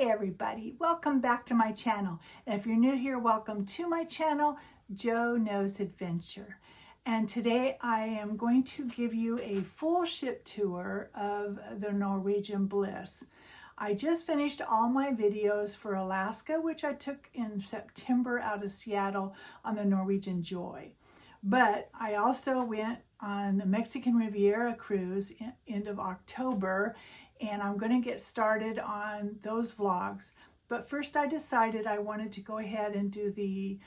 Hey everybody, welcome back to my channel. And if you're new here, welcome to my channel, Joe Knows Adventure. And today I am going to give you a full ship tour of the Norwegian Bliss. I just finished all my videos for Alaska, which I took in September out of Seattle on the Norwegian Joy. But I also went on the Mexican Riviera cruise end of October, and I'm going to get started on those vlogs. But first I decided I wanted to go ahead and do the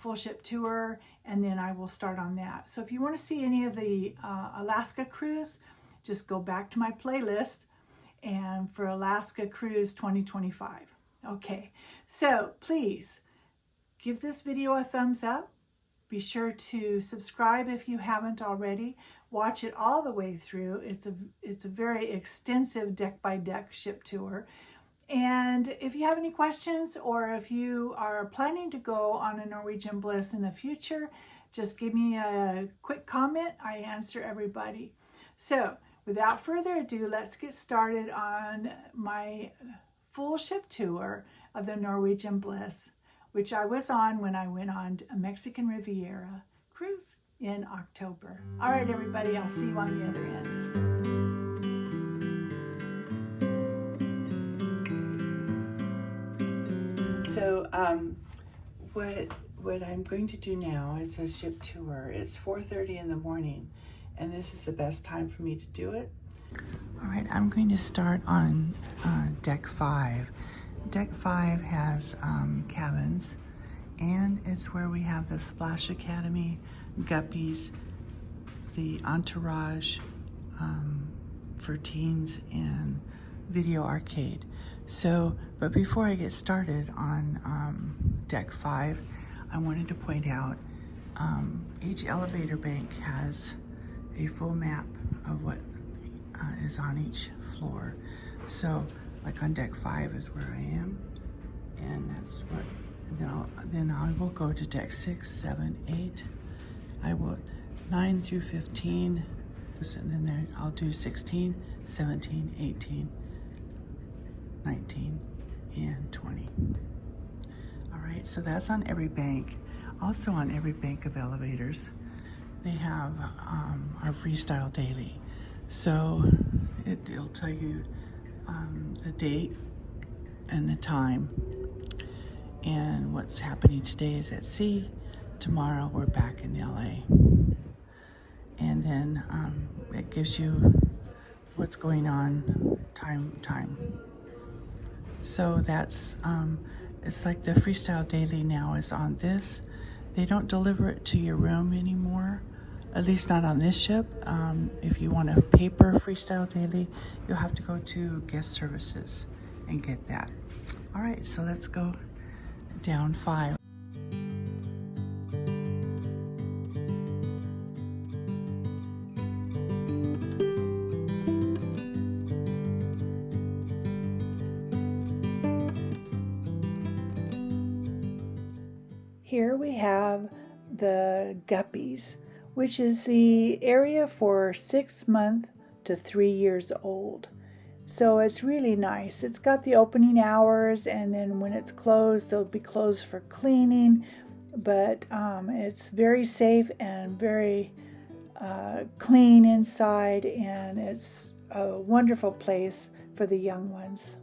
full ship tour, and then I will start on that. So if you want to see any of the Alaska cruise, just go back to my playlist and for Alaska Cruise 2025. Okay, so please give this video a thumbs up. Be sure to subscribe if you haven't already. Watch it all the way through. It's a very extensive deck-by-deck ship tour. And if you have any questions, or if you are planning to go on a Norwegian Bliss in the future, just give me a quick comment. I answer everybody. So without further ado, let's get started on my full ship tour of the Norwegian Bliss, which I was on when I went on a Mexican Riviera cruise in October. All right, everybody, I'll see you on the other end. So what I'm going to do now is a ship tour. It's 4:30 in the morning, and this is the best time for me to do it. All right, I'm going to start on deck 5. Deck 5 has cabins, and it's where we have the Splash Academy, Guppies, the Entourage for teens, and video arcade. So, but before I get started on deck 5, I wanted to point out each elevator bank has a full map of what is on each floor. So, like on deck 5 is where I am, and that's what. Then I will go to deck 6, 7, 8. I will 9 through 15, and then there I'll do 16, 17, 18, 19, and 20. All right, so that's on every bank. Also on every bank of elevators, they have our freestyle daily. So it'll tell you the date and the time, and what's happening today is at sea. Tomorrow we're back in LA, and then it gives you what's going on time. So that's it's like the freestyle daily now is on this. They don't deliver it to your room anymore, at least not on this ship. If you want a paper freestyle daily, you'll have to go to guest services and get that. All right, so let's go down 5. Here we have the Guppies, which is the area for 6 months to 3 years old. So it's really nice. It's got the opening hours, and then when it's closed, they'll be closed for cleaning. But it's very safe and very clean inside, and it's a wonderful place for the young ones.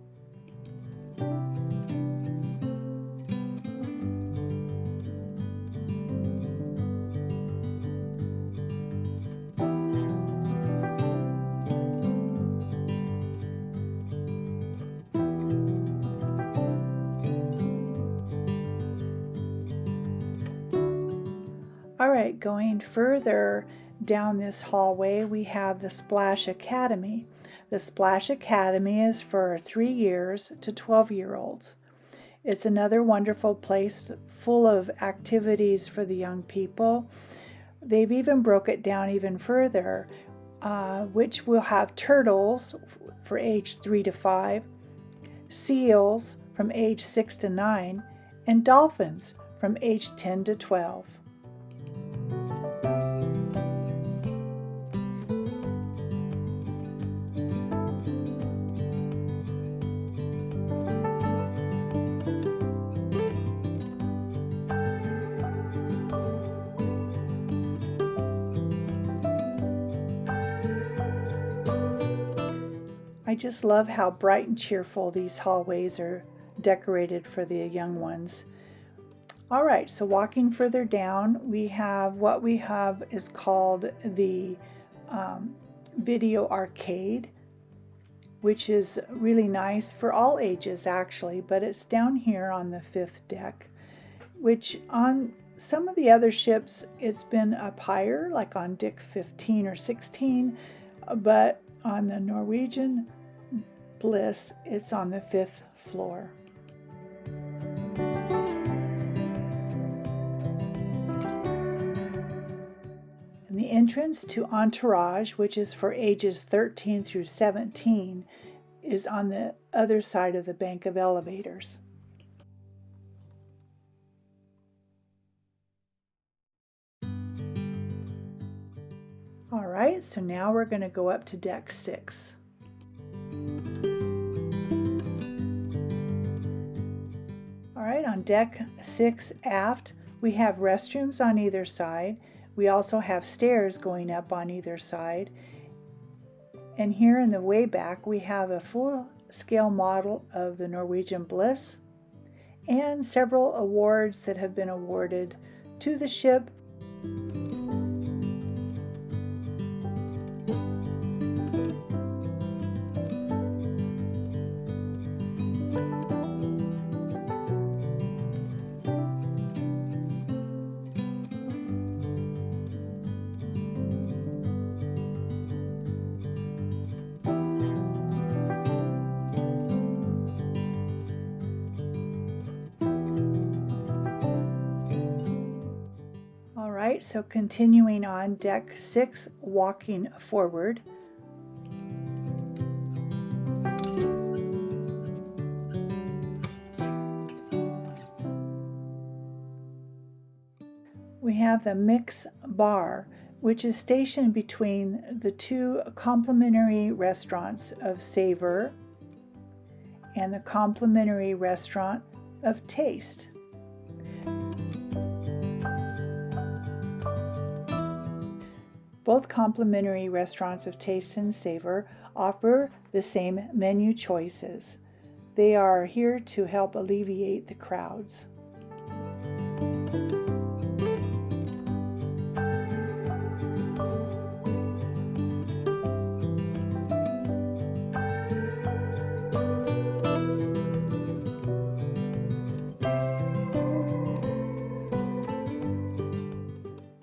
All right, going further down this hallway, we have the Splash Academy. The Splash Academy is for 3 years to 12-year-olds. It's another wonderful place full of activities for the young people. They've even broke it down even further, which will have turtles for age 3 to 5, seals from age 6 to 9, and dolphins from age 10 to 12. I just love how bright and cheerful these hallways are decorated for the young ones. All right, so walking further down, we have what we have is called the video arcade, which is really nice for all ages actually, but it's down here on the 5th deck, which on some of the other ships it's been up higher, like on deck 15 or 16, but on the Norwegian Bliss it's on the 5th floor. And the entrance to Entourage, which is for ages 13 through 17, is on the other side of the bank of elevators. All right, so now we're going to go up to deck 6. All right, on deck 6 aft, we have restrooms on either side. We also have stairs going up on either side. And here in the way back, we have a full-scale model of the Norwegian Bliss and several awards that have been awarded to the ship. Alright, so continuing on deck 6, walking forward. We have the Mix Bar, which is stationed between the two complimentary restaurants of Savor and the complimentary restaurant of Taste. Both complimentary restaurants of Taste and Savor offer the same menu choices. They are here to help alleviate the crowds.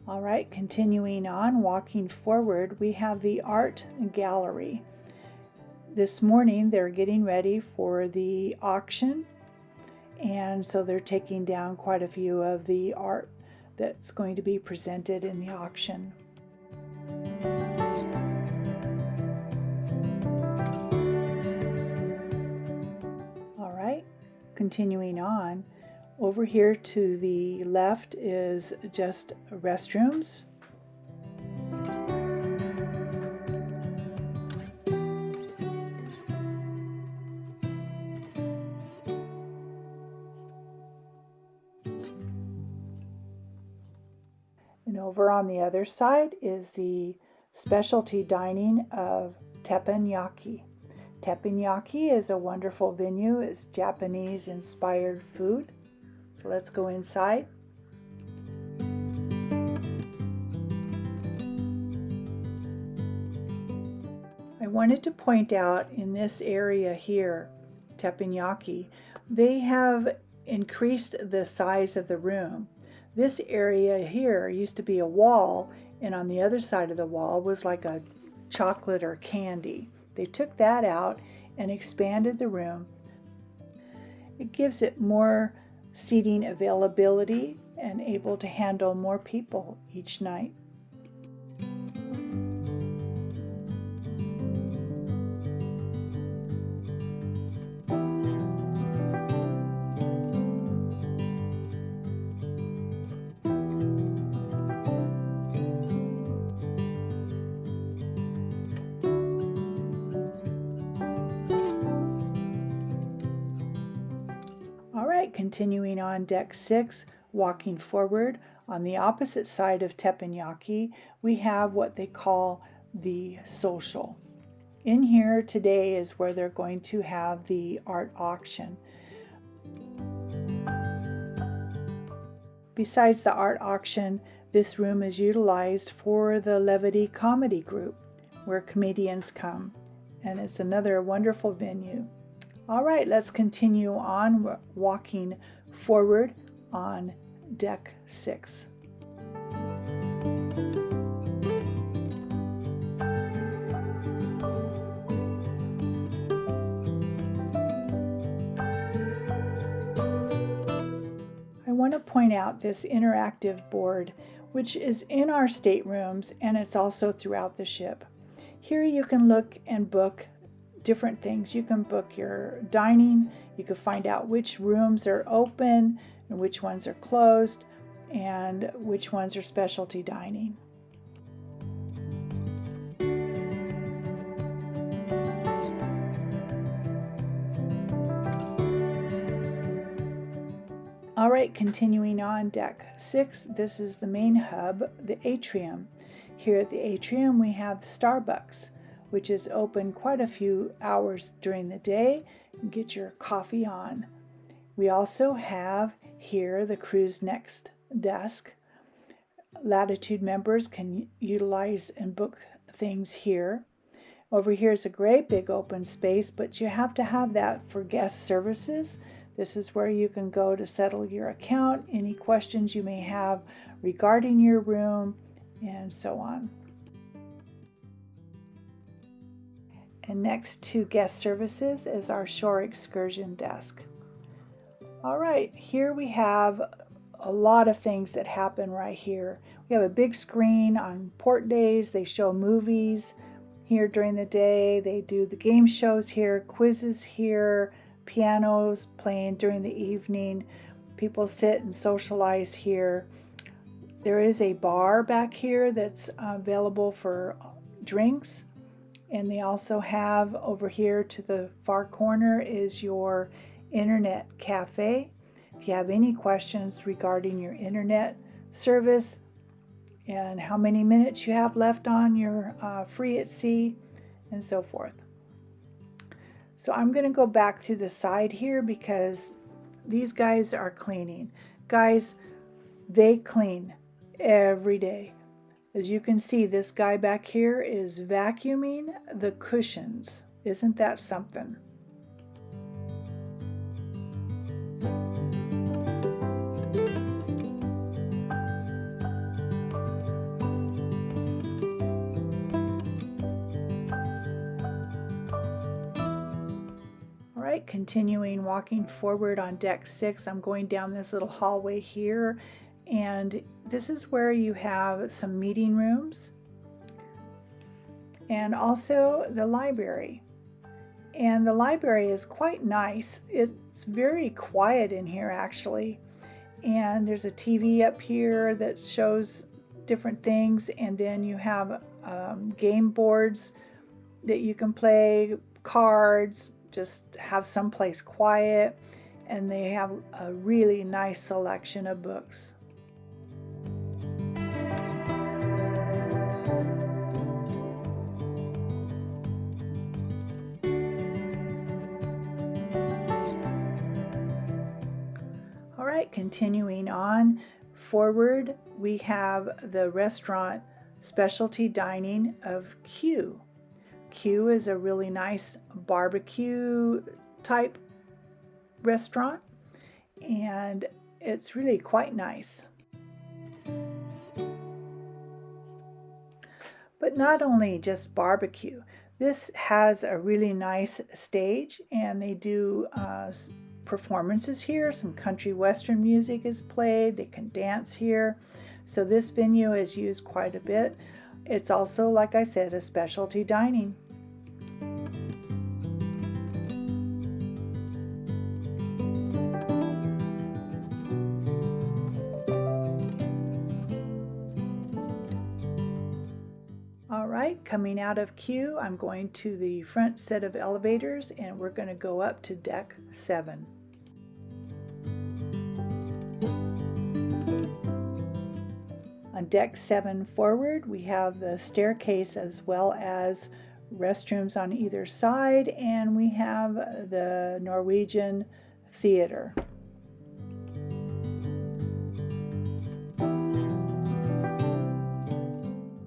Alright, continuing on, walking forward, we have the art gallery. This morning they're getting ready for the auction, and so they're taking down quite a few of the art that's going to be presented in the auction. Alright, continuing on. Over here to the left is just restrooms. And over on the other side is the specialty dining of teppanyaki. Teppanyaki is a wonderful venue. It's Japanese-inspired food. So let's go inside. I wanted to point out in this area here, teppanyaki, they have increased the size of the room. This area here used to be a wall, and on the other side of the wall was like a chocolate or candy. They took that out and expanded the room. It gives it more seating availability and able to handle more people each night. Alright, continuing on deck 6, walking forward, on the opposite side of teppanyaki, we have what they call the social. In here today is where they're going to have the art auction. Besides the art auction, this room is utilized for the Levity Comedy Group, where comedians come, and it's another wonderful venue. All right, let's continue on walking forward on deck 6. I want to point out this interactive board, which is in our staterooms, and it's also throughout the ship. Here you can look and book different things. You can book your dining, you can find out which rooms are open and which ones are closed, and which ones are specialty dining. All right, continuing on deck 6, this is the main hub, the atrium. Here at the atrium we have the Starbucks, which is open quite a few hours during the day. You can get your coffee on. We also have here the crew's next desk. Latitude members can utilize and book things here. Over here is a great big open space, but you have to have that for guest services. This is where you can go to settle your account, any questions you may have regarding your room, and so on. And next to guest services is our shore excursion desk. All right, here we have a lot of things that happen right here. We have a big screen on port days. They show movies here during the day. They do the game shows here, quizzes here, pianos playing during the evening. People sit and socialize here. There is a bar back here that's available for drinks. And they also have over here to the far corner is your internet cafe. If you have any questions regarding your internet service and how many minutes you have left on your free at sea and so forth. So I'm going to go back to the side here because these guys are cleaning. Guys, they clean every day. As you can see, this guy back here is vacuuming the cushions. Isn't that something? All right, continuing walking forward on deck 6, I'm going down this little hallway here, and this is where you have some meeting rooms and also the library. And the library is quite nice. It's very quiet in here actually, and there's a TV up here that shows different things, and then you have game boards that you can play, cards, just have someplace quiet, and they have a really nice selection of books. All right, continuing on forward, we have the restaurant specialty dining of Q. Q is a really nice barbecue type restaurant, and it's really quite nice. But not only just barbecue, this has a really nice stage, and they do performances here. Some country western music is played. They can dance here. So this venue is used quite a bit. It's also, like I said, a specialty dining. All right, coming out of Q, I'm going to the front set of elevators, and we're going to go up to deck 7. On deck 7 forward, we have the staircase as well as restrooms on either side, and we have the Norwegian theater.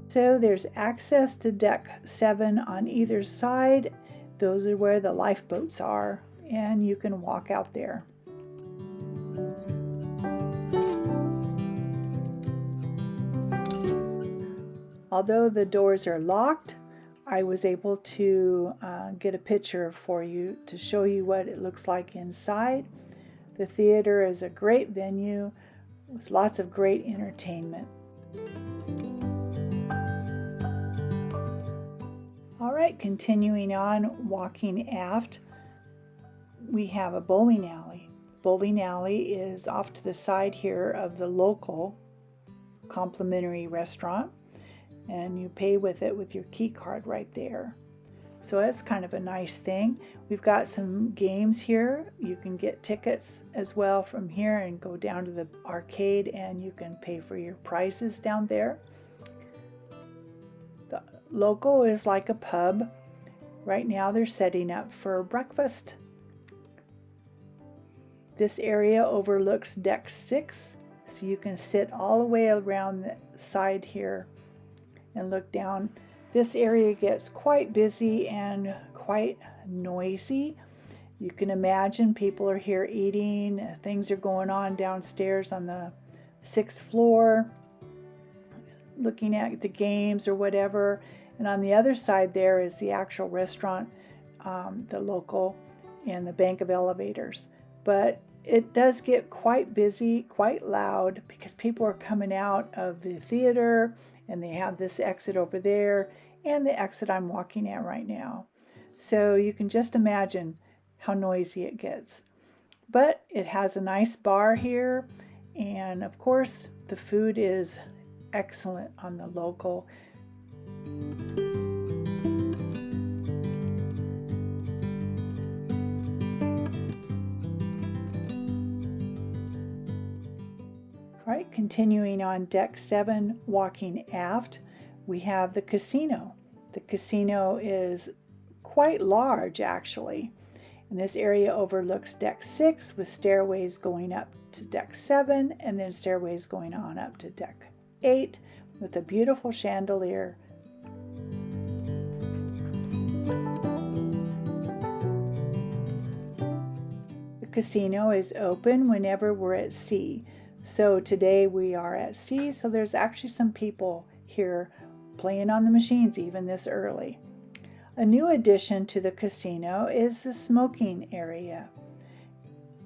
So there's access to deck 7 on either side. Those are where the lifeboats are, and you can walk out there. Although the doors are locked, I was able to get a picture for you to show you what it looks like inside. The theater is a great venue with lots of great entertainment. All right, continuing on, walking aft, we have a bowling alley. Bowling alley is off to the side here of the local complimentary restaurant, and you pay with it with your key card right there. So that's kind of a nice thing. We've got some games here. You can get tickets as well from here and go down to the arcade, and you can pay for your prizes down there. The local is like a pub. Right now they're setting up for breakfast. This area overlooks deck 6, so you can sit all the way around the side here and look down. This area gets quite busy and quite noisy. You can imagine people are here eating, things are going on downstairs on the 6th floor, looking at the games or whatever. And on the other side there is the actual restaurant, the local, and the bank of elevators. But it does get quite busy, quite loud, because people are coming out of the theater, and they have this exit over there and the exit I'm walking at right now. So you can just imagine how noisy it gets. But it has a nice bar here, and of course the food is excellent on the local. All right, continuing on deck 7, walking aft, we have the casino. The casino is quite large actually, and this area overlooks deck 6 with stairways going up to deck 7 and then stairways going on up to deck 8 with a beautiful chandelier. The casino is open whenever we're at sea. So today we are at sea, so there's actually some people here playing on the machines even this early. A new addition to the casino is the smoking area.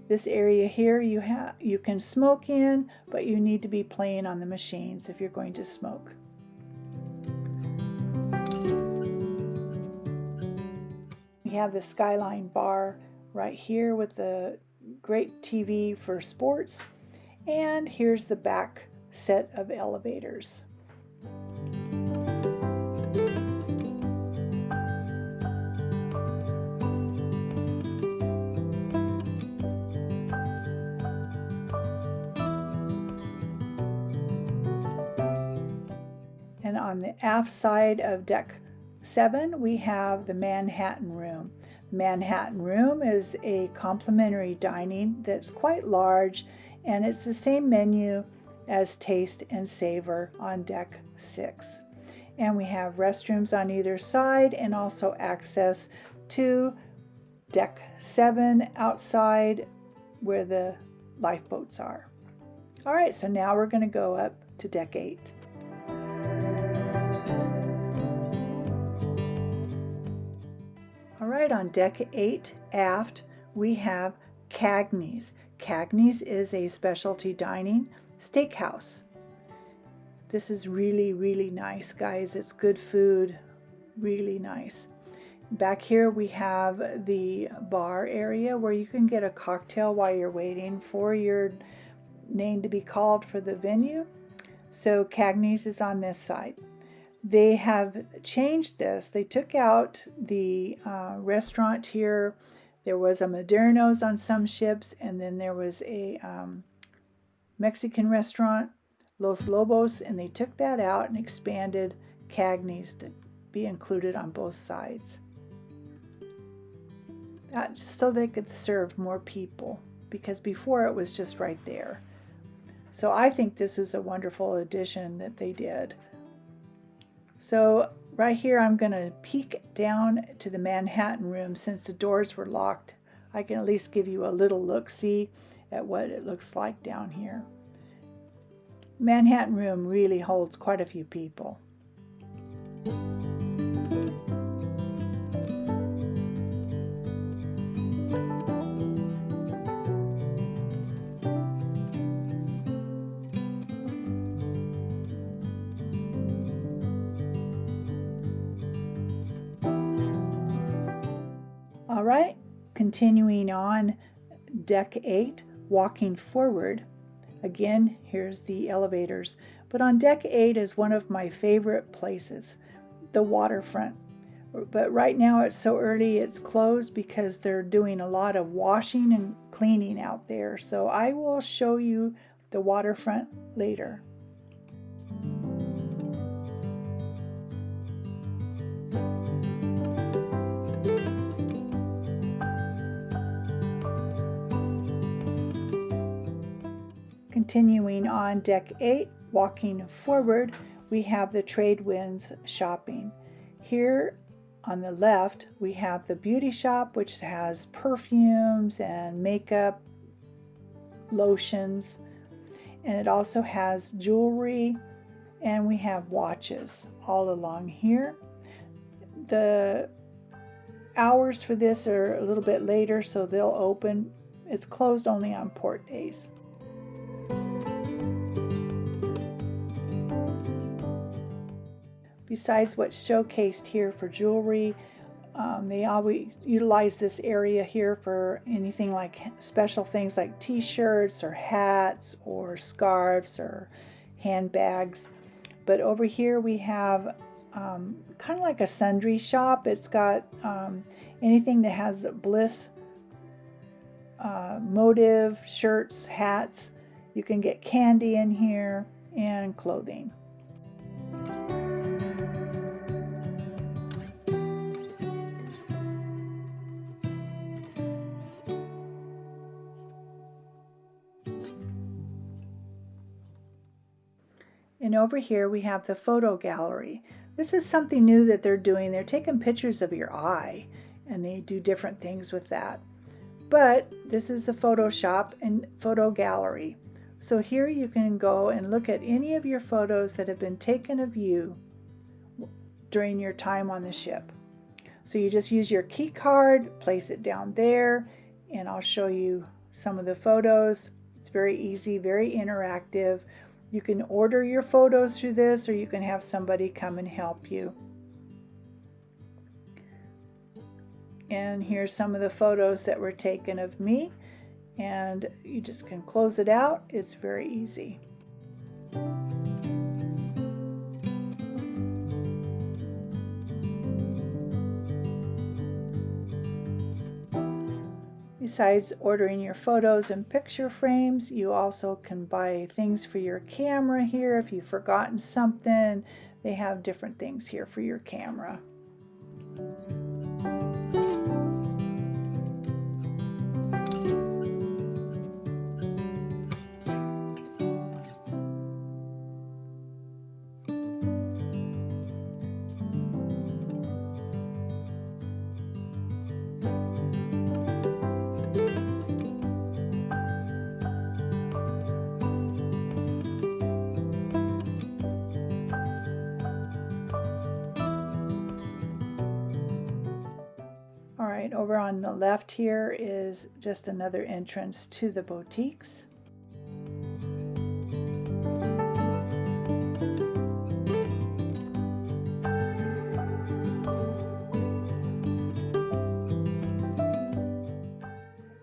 This area here you can smoke in, but you need to be playing on the machines if you're going to smoke. We have the Skyline bar right here with the great TV for sports. And here's the back set of elevators. And on the aft side of deck 7, we have the Manhattan Room. The Manhattan Room is a complimentary dining that's quite large, and it's the same menu as Taste and Savor on deck 6. And we have restrooms on either side and also access to deck 7 outside where the lifeboats are. All right, so now we're going to go up to deck 8. All right, on deck 8 aft, we have Cagney's. Cagney's is a specialty dining steakhouse. This is really, really nice, guys. It's good food, really nice. Back here we have the bar area where you can get a cocktail while you're waiting for your name to be called for the venue. So Cagney's is on this side. They have changed this. They took out the restaurant here. There was a Moderno's on some ships, and then there was a Mexican restaurant, Los Lobos, and they took that out and expanded Cagney's be included on both sides. Just so they could serve more people, because before it was just right there. So I think this was a wonderful addition that they did. So right here I'm going to peek down to the Manhattan room. Since the doors were locked, I can at least give you a little look-see at what it looks like down here. Manhattan room really holds quite a few people. All right, continuing on deck 8, walking forward. Again, here's the elevators. But on deck 8 is one of my favorite places, the waterfront. But right now it's so early, it's closed because they're doing a lot of washing and cleaning out there. So I will show you the waterfront later. Continuing on deck 8, walking forward, we have the Trade Winds shopping. Here on the left, we have the beauty shop, which has perfumes and makeup, lotions, and it also has jewelry, and we have watches all along here. The hours for this are a little bit later, so they'll open. It's closed only on port days. Besides what's showcased here for jewelry, they always utilize this area here for anything like special things like t-shirts or hats or scarves or handbags. But over here we have kind of like a sundry shop. It's got anything that has Bliss motive, shirts, hats. You can get candy in here and clothing. And over here we have the photo gallery. This is something new that they're doing. They're taking pictures of your eye, and they do different things with that. But this is a photo shop and photo gallery. So here you can go and look at any of your photos that have been taken of you during your time on the ship. So you just use your key card, place it down there, and I'll show you some of the photos. It's very easy, very interactive. You can order your photos through this, or you can have somebody come and help you. And here's some of the photos that were taken of me, and you just can close it out. It's very easy. Besides ordering your photos and picture frames, you also can buy things for your camera here. If you've forgotten something, they have different things here for your camera. Alright, over on the left here is just another entrance to the boutiques.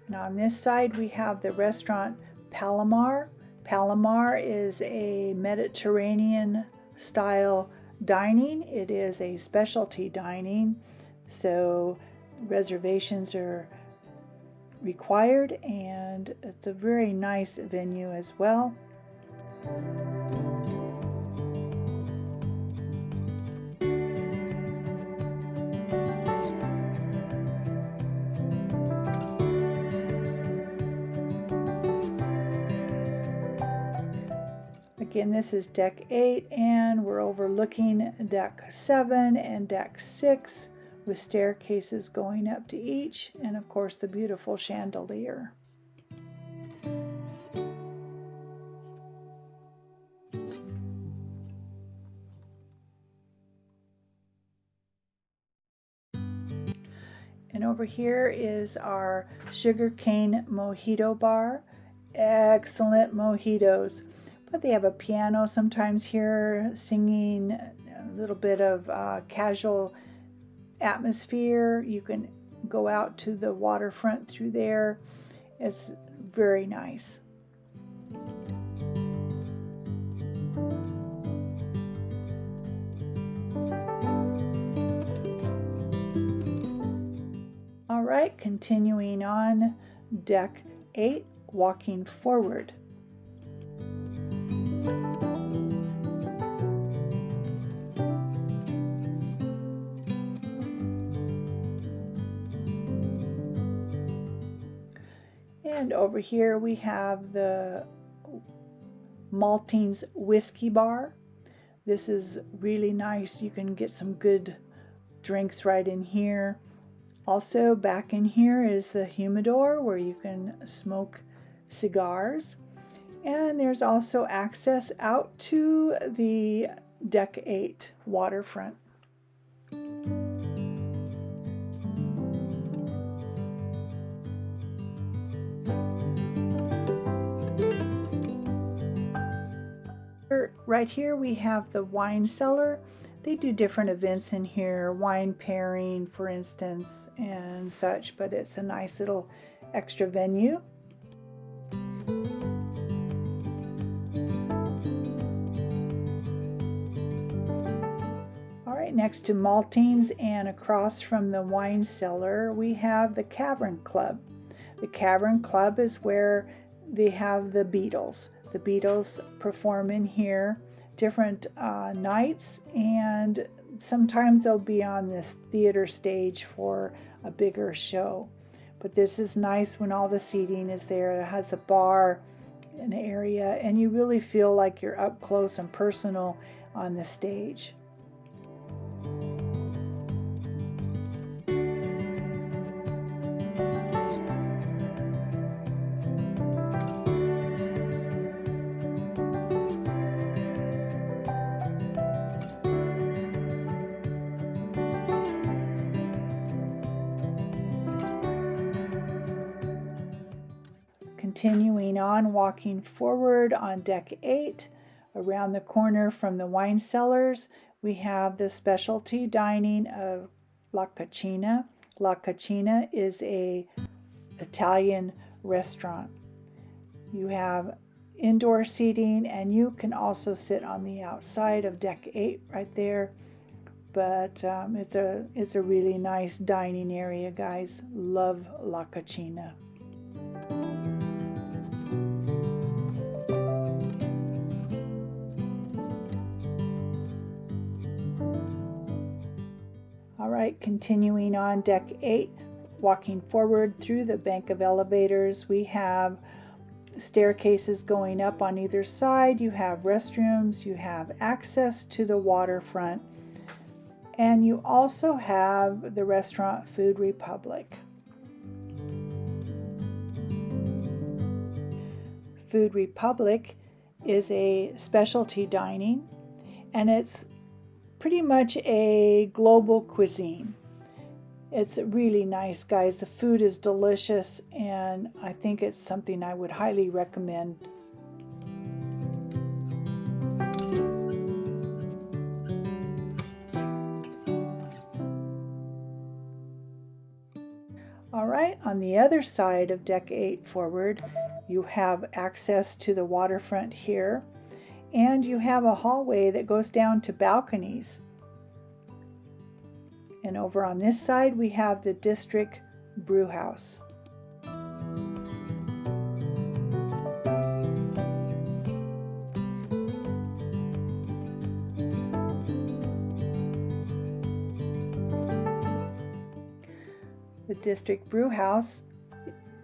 Now on this side we have the restaurant Palomar. Palomar is a Mediterranean style dining. It is a specialty dining, so reservations are required, and it's a very nice venue as well. Again, this is deck 8, and we're overlooking deck 7 and deck 6 with staircases going up to each, and of course the beautiful chandelier. And over here is our sugarcane mojito bar. Excellent mojitos. But they have a piano sometimes here, singing a little bit of casual atmosphere. You can go out to the waterfront through there. It's very nice. All right, continuing on deck 8, walking forward. And over here we have the Maltings whiskey bar. This is really nice. You can get some good drinks right in here. Also back in here is the humidor where you can smoke cigars. And there's also access out to the deck 8 waterfront. Right here we have the wine cellar. They do different events in here, wine pairing for instance and such, but it's a nice little extra venue. All right, next to Maltings and across from the wine cellar we have the Cavern Club. The Cavern Club is where they have the Beatles. The Beatles perform in here different nights, and sometimes they'll be on this theater stage for a bigger show. But this is nice when all the seating is there. It has a bar, an area, and you really feel like you're up close and personal on the stage. Continuing on, walking forward on deck 8, around the corner from the wine cellars, we have the specialty dining of La Cucina. La Cucina is an Italian restaurant. You have indoor seating, and you can also sit on the outside of deck 8 right there. But it's a really nice dining area, guys. Love La Cucina. All right, continuing on deck 8, walking forward through the bank of elevators, we have staircases going up on either side. You have restrooms, you have access to the waterfront, and you also have the restaurant Food Republic. Food Republic is a specialty dining, and it's pretty much a global cuisine. It's really nice, guys. The food is delicious, and I think it's something I would highly recommend. All right, on the other side of deck 8 forward, you have access to the waterfront here, and you have a hallway that goes down to balconies. And over on this side, we have the District Brew House. The District Brew House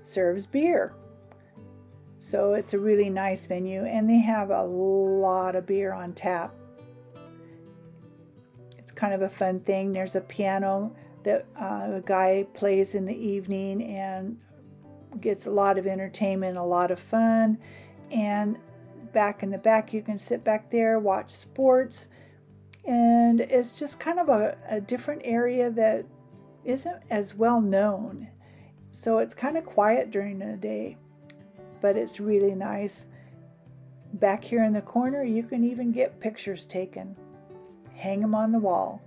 serves beer. So it's a really nice venue, and they have a lot of beer on tap. It's kind of a fun thing. There's a piano that a guy plays in the evening and gets a lot of entertainment, a lot of fun. And back in the back, you can sit back there, watch sports, and it's just kind of a different area that isn't as well known. So it's kind of quiet during the day, but it's really nice. Back here in the corner, you can even get pictures taken. Hang them on the wall.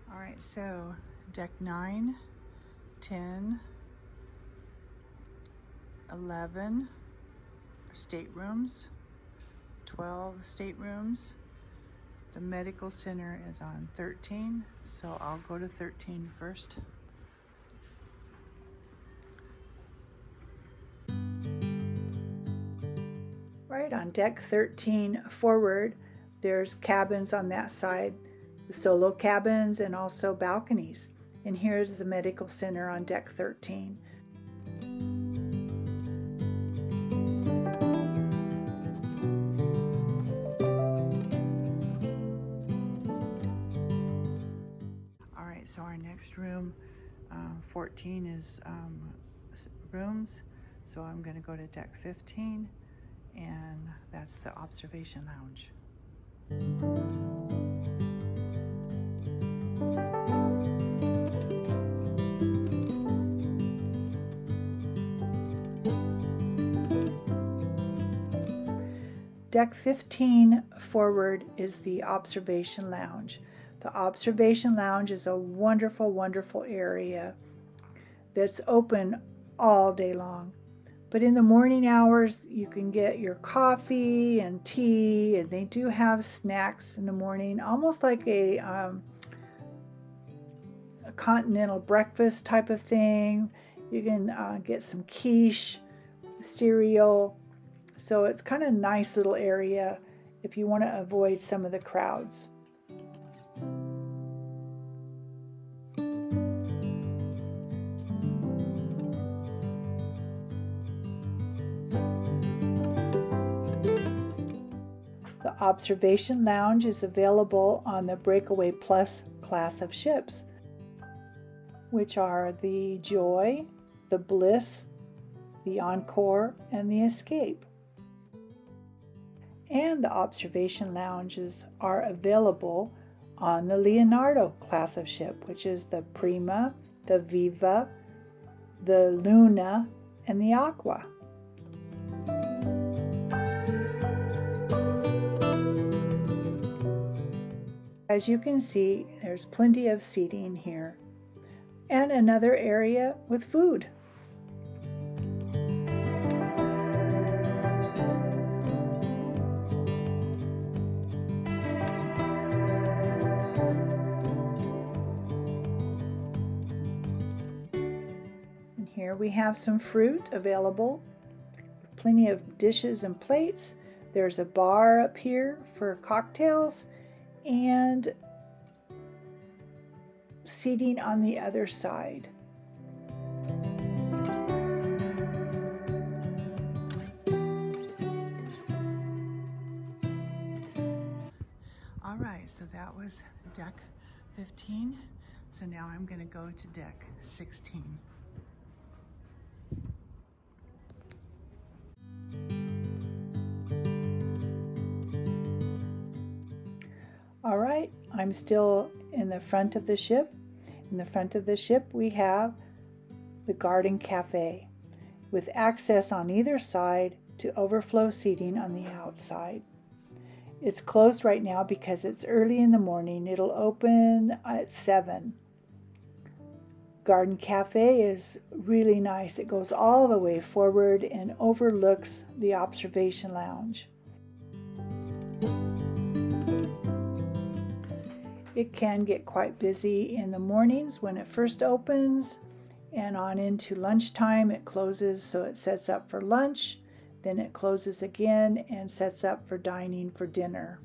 All right, so deck 9, 10, 11 staterooms, 12 staterooms. The medical center is on 13, so I'll go to 13 first. Right on deck 13 forward, there's cabins on that side, the solo cabins and also balconies. And here's the medical center on deck 13. So our next room, 14 is rooms, so I'm going to go to deck 15, and that's the observation lounge. Deck 15 forward is the observation lounge. The observation lounge is a wonderful, wonderful area that's open all day long. But in the morning hours, you can get your coffee and tea, and they do have snacks in the morning, almost like a continental breakfast type of thing. You can get some quiche, cereal. So it's kind of a nice little area if you want to avoid some of the crowds. The observation lounge is available on the Breakaway Plus class of ships, which are the Joy, the Bliss, the Encore, and the Escape. And the observation lounges are available on the Leonardo class of ship, which is the Prima, the Viva, the Luna, and the Aqua. As you can see, there's plenty of seating here, and another area with food. And here we have some fruit available, plenty of dishes and plates. There's a bar up here for cocktails, and seating on the other side. All right, so that was deck 15. So now I'm going to go to deck 16. All right, I'm still in the front of the ship. In the front of the ship, we have the Garden Cafe with access on either side to overflow seating on the outside. It's closed right now because it's early in the morning. It'll open at 7. Garden Cafe is really nice. It goes all the way forward and overlooks the observation lounge. It can get quite busy in the mornings when it first opens, and on into lunchtime it closes, so it sets up for lunch, then it closes again and sets up for dining for dinner.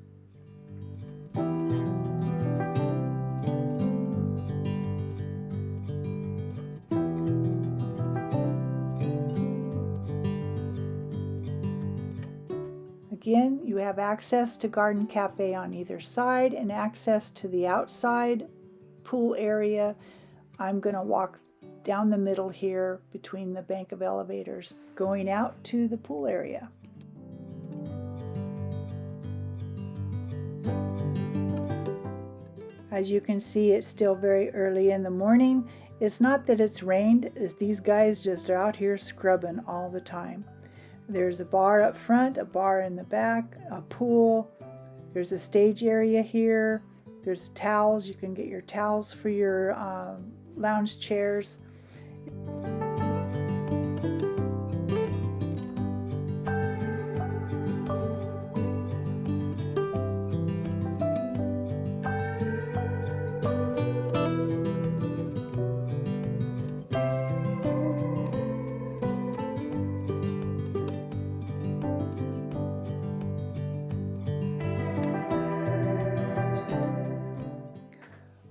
again, you have access to Garden Cafe on either side and access to the outside pool area. I'm going to walk down the middle here between the bank of elevators going out to the pool area. As you can see, it's still very early in the morning. It's not that it's rained, it's these guys just are out here scrubbing all the time. There's a bar up front, a bar in the back, a pool. There's a stage area here. There's towels. You can get your towels for your lounge chairs.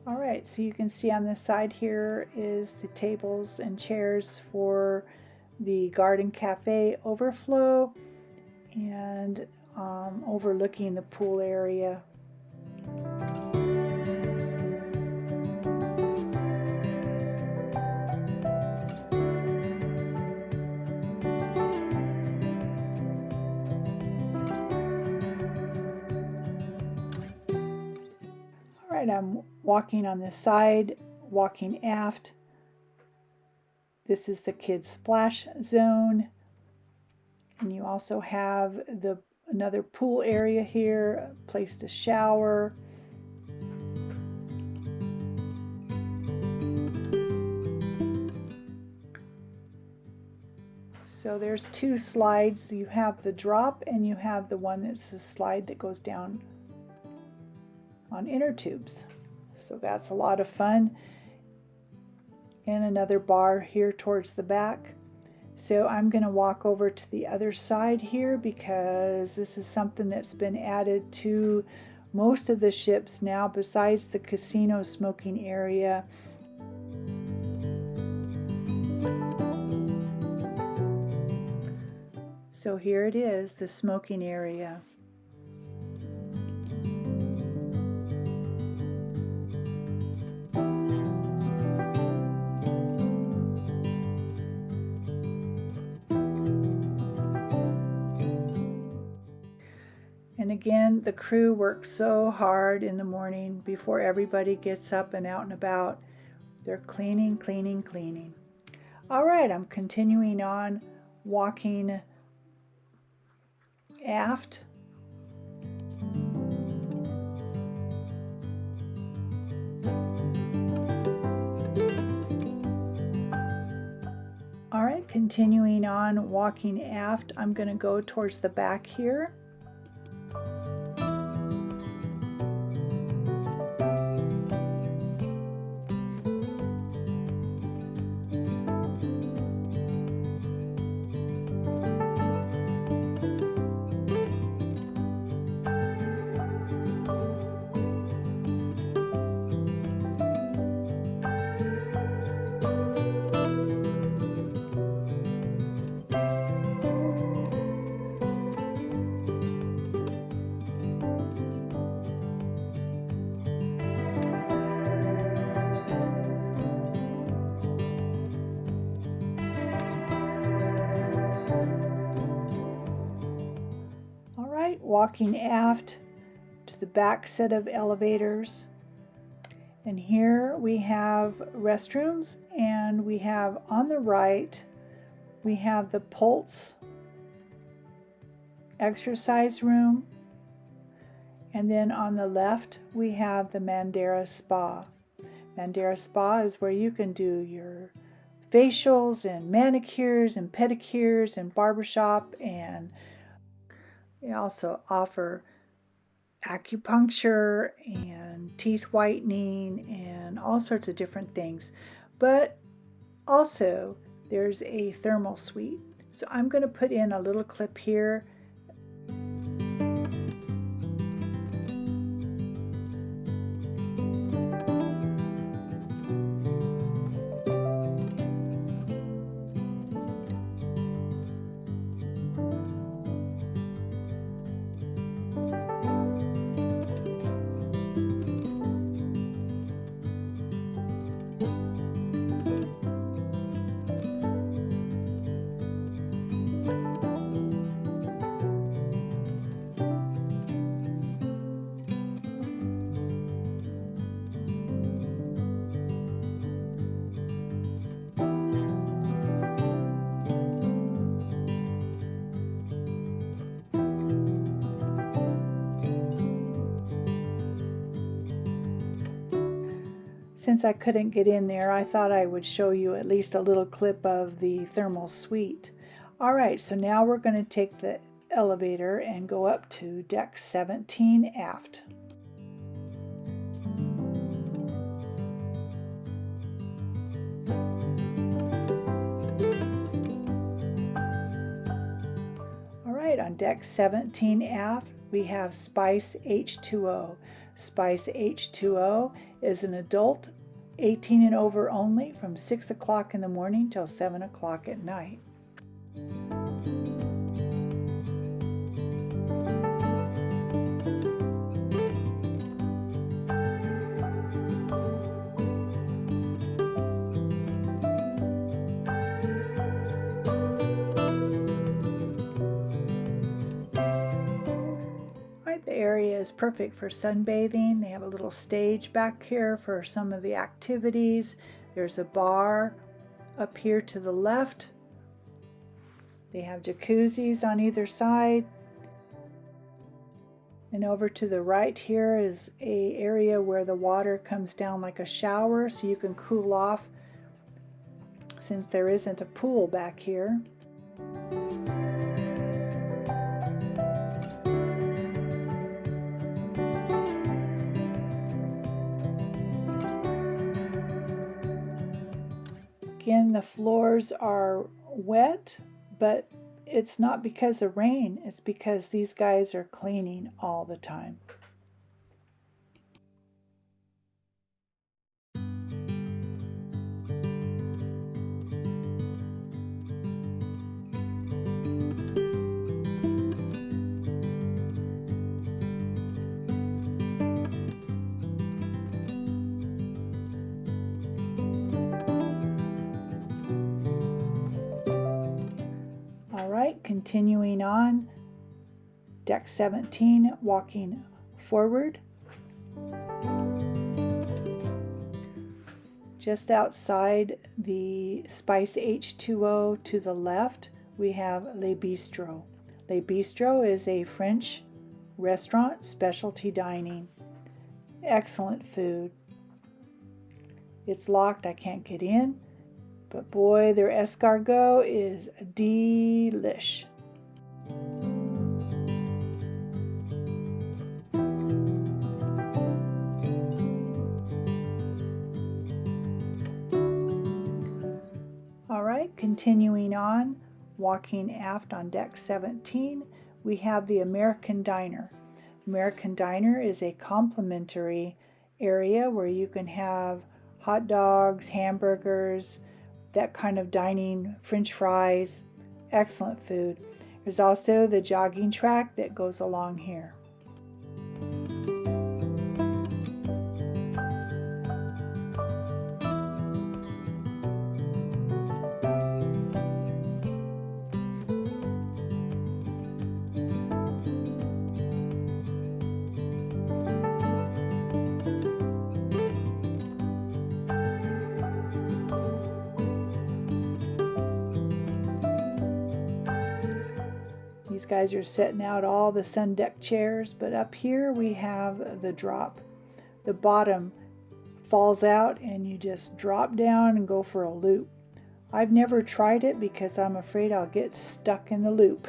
Alright, so you can see on this side here is the tables and chairs for the Garden Cafe overflow and overlooking the pool area. Alright, I'm walking on this side, walking aft. This is the kids' splash zone. And you also have another pool area here, a place to shower. So there's two slides. You have the drop and you have the one that's the slide that goes down on inner tubes. So that's a lot of fun. And another bar here towards the back. So I'm going to walk over to the other side here because this is something that's been added to most of the ships now besides the casino smoking area. So here it is, the smoking area. And again, the crew works so hard in the morning before everybody gets up and out and about. They're cleaning, cleaning, cleaning. All right, I'm continuing on walking aft. All right, continuing on walking aft, I'm going to go towards the back here. Walking aft to the back set of elevators, and here we have restrooms, and we have on the right we have the Pulse exercise room, and then on the left we have the Mandara Spa. Mandara Spa is where you can do your facials and manicures and pedicures and barbershop, and they also offer acupuncture and teeth whitening and all sorts of different things. But also there's a thermal suite. So I'm going to put in a little clip here. Since I couldn't get in there, I thought I would show you at least a little clip of the thermal suite. All right, so now we're going to take the elevator and go up to deck 17 aft. All right, on deck 17 aft, we have Spice H2O. Spice H2O is an adult 18 and over only from 6 o'clock in the morning till 7 o'clock at night. The area is perfect for sunbathing. They have a little stage back here for some of the activities. There's a bar up here to the left. They have jacuzzis on either side. And over to the right here is an area where the water comes down like a shower, so you can cool off since there isn't a pool back here. Again, the floors are wet, but it's not because of rain. It's because these guys are cleaning all the time. Alright, continuing on, deck 17, walking forward. Just outside the Spice H2O to the left, we have Le Bistro. Le Bistro is a French restaurant, specialty dining. Excellent food. It's locked, I can't get in. But boy, their escargot is delish. All right, continuing on, walking aft on deck 17, we have the American Diner. American Diner is a complimentary area where you can have hot dogs, hamburgers, that kind of dining, French fries, excellent food. There's also the jogging track that goes along here. These guys are setting out all the sun deck chairs, but up here we have the drop. The bottom falls out and you just drop down and go for a loop. I've never tried it because I'm afraid I'll get stuck in the loop.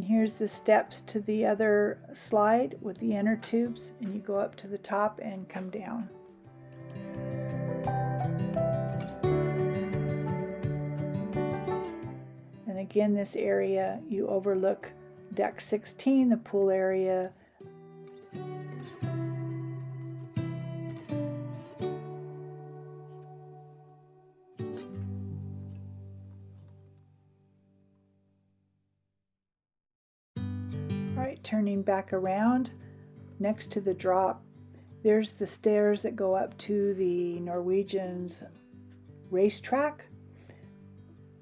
Here's the steps to the other slide with the inner tubes, and you go up to the top and come down. And again, this area, you overlook deck 16, the pool area. Alright, turning back around, next to the drop, there's the stairs that go up to the Norwegian's racetrack.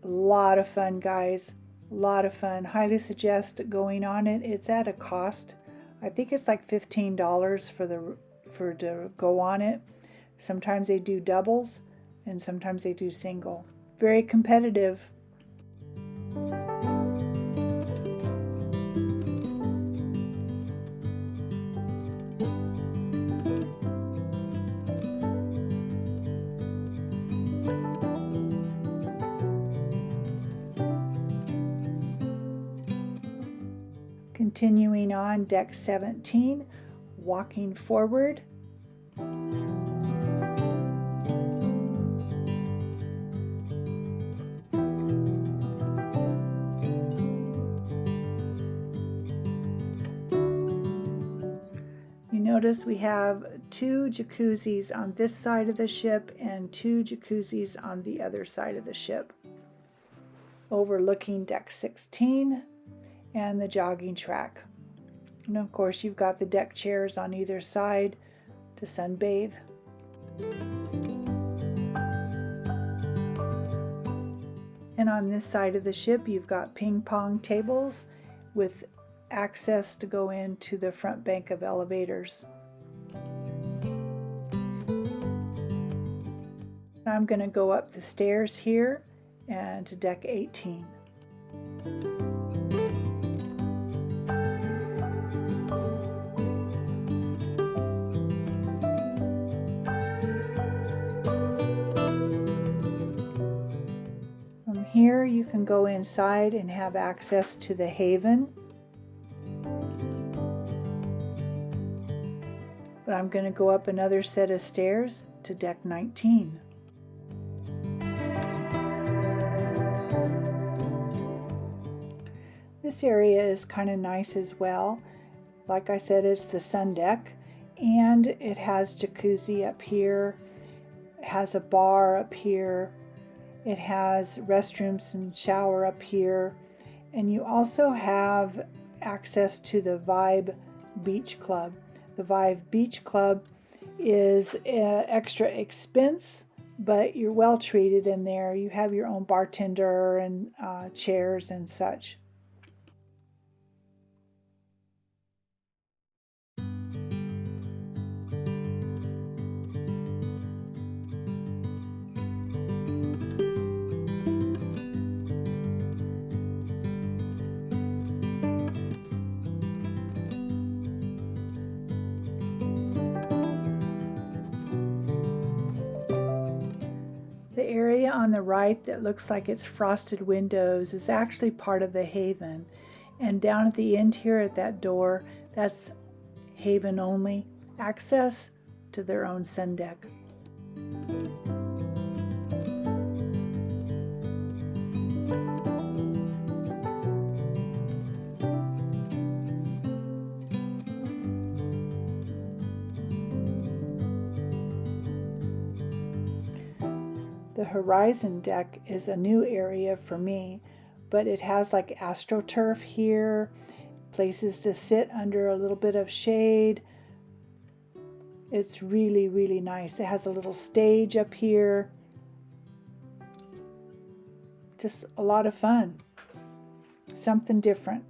A lot of fun, guys. A lot of fun. Highly suggest going on it. It's at a cost. I think it's like $15 to go on it. Sometimes they do doubles and sometimes they do single. Very competitive. Continuing on deck 17, walking forward. You notice we have 2 jacuzzis on this side of the ship and 2 jacuzzis on the other side of the ship, overlooking deck 16 and the jogging track. And of course you've got the deck chairs on either side to sunbathe. And on this side of the ship you've got ping pong tables with access to go into the front bank of elevators. I'm going to go up the stairs here and to deck 18. From here you can go inside and have access to the haven. But I'm going to go up another set of stairs to deck 19. This area is kind of nice as well. Like I said, it's the sun deck, and it has jacuzzi up here, it has a bar up here, it has restrooms and shower up here, and you also have access to the Vibe Beach Club. The Vibe Beach Club is extra expense, but you're well treated in there. You have your own bartender and chairs and such. The area on the right that looks like it's frosted windows is actually part of the haven. And down at the end here at that door, that's haven only, access to their own sun deck. The horizon deck is a new area for me, but it has like astroturf here, places to sit under a little bit of shade. It's really, really nice. It has a little stage up here. Just a lot of fun. Something different.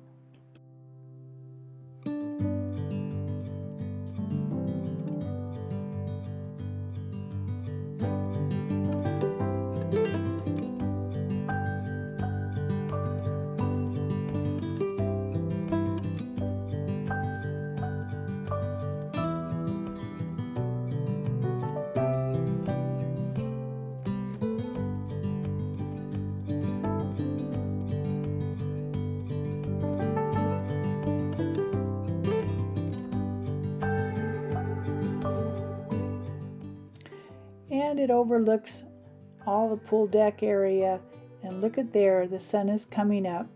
And it overlooks all the pool deck area, and look at there, the sun is coming up.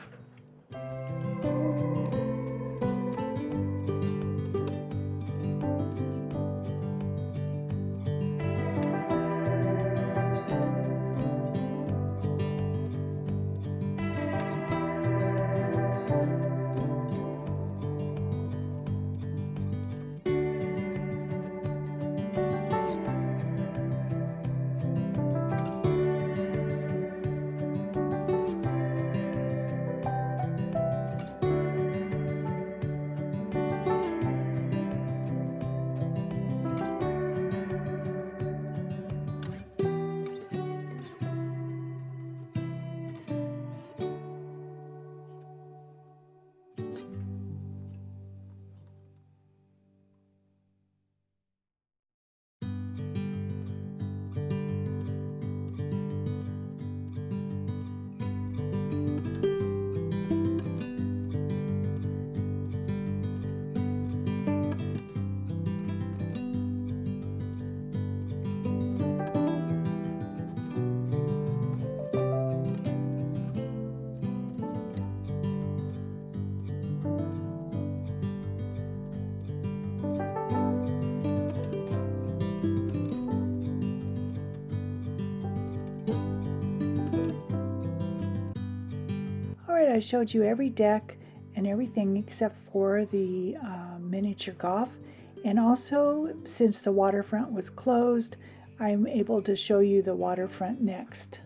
I showed you every deck and everything except for the miniature golf. And also, since the waterfront was closed, I'm able to show you the waterfront next.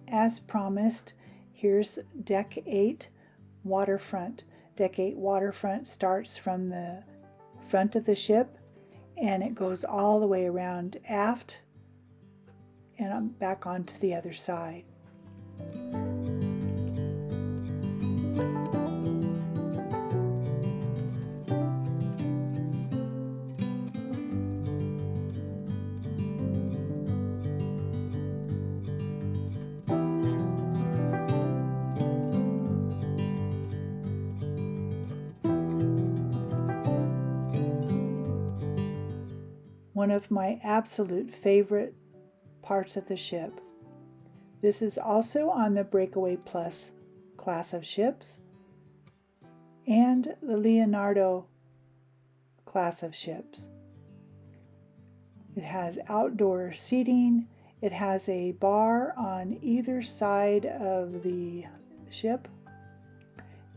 As promised, here's Deck 8 Waterfront. Deck 8 Waterfront starts from the front of the ship and it goes all the way around aft and back onto the other side. One of my absolute favorite parts of the ship. This is also on the Breakaway Plus class of ships and the Leonardo class of ships. It has outdoor seating. It has a bar on either side of the ship,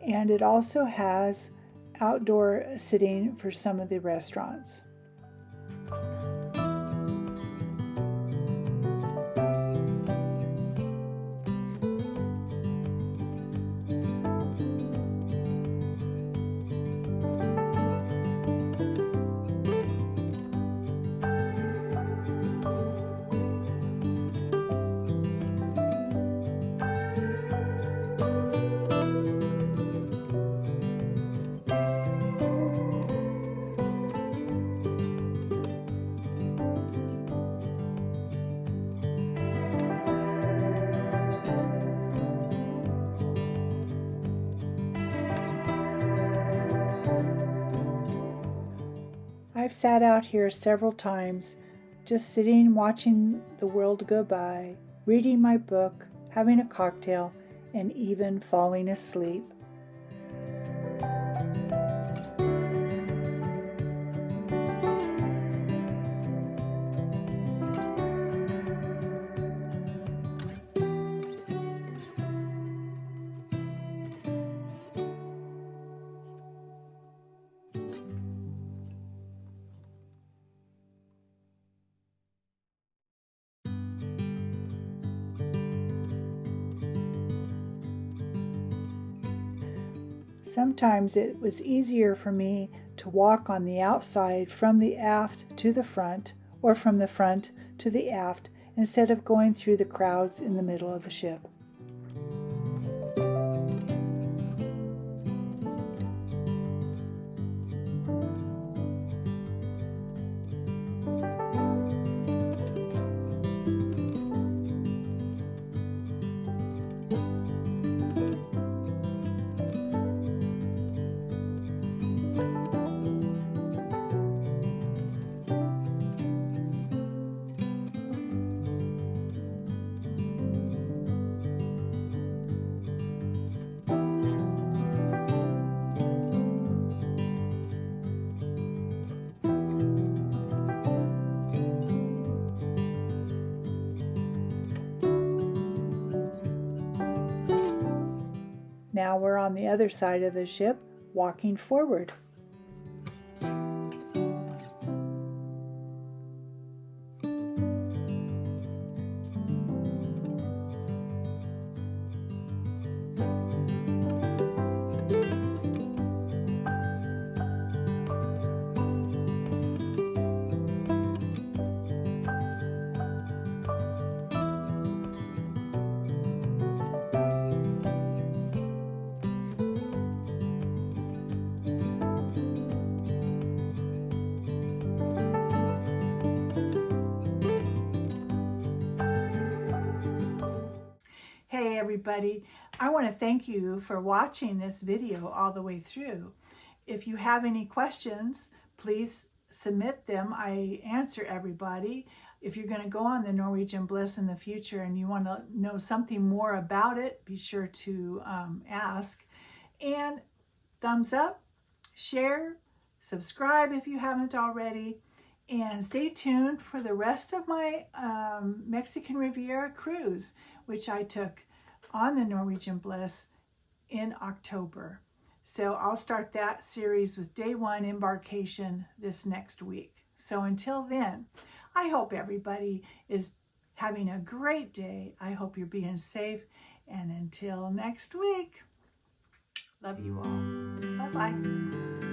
and it also has outdoor sitting for some of the restaurants. I've sat out here several times, just sitting watching the world go by, reading my book, having a cocktail, and even falling asleep. Sometimes it was easier for me to walk on the outside from the aft to the front, or from the front to the aft, instead of going through the crowds in the middle of the ship. Now we're on the other side of the ship, walking forward. Hey everybody, I want to thank you for watching this video all the way through. If you have any questions, please submit them. I answer everybody. If you're going to go on the Norwegian Bliss in the future and you want to know something more about it, be sure to ask. And thumbs up, share, subscribe if you haven't already, And stay tuned for the rest of my Mexican Riviera cruise, which I took on the Norwegian Bliss in October. So I'll start that series with day 1 embarkation this next week. So until then, I hope everybody is having a great day. I hope you're being safe. And until next week, love you all. Bye-bye.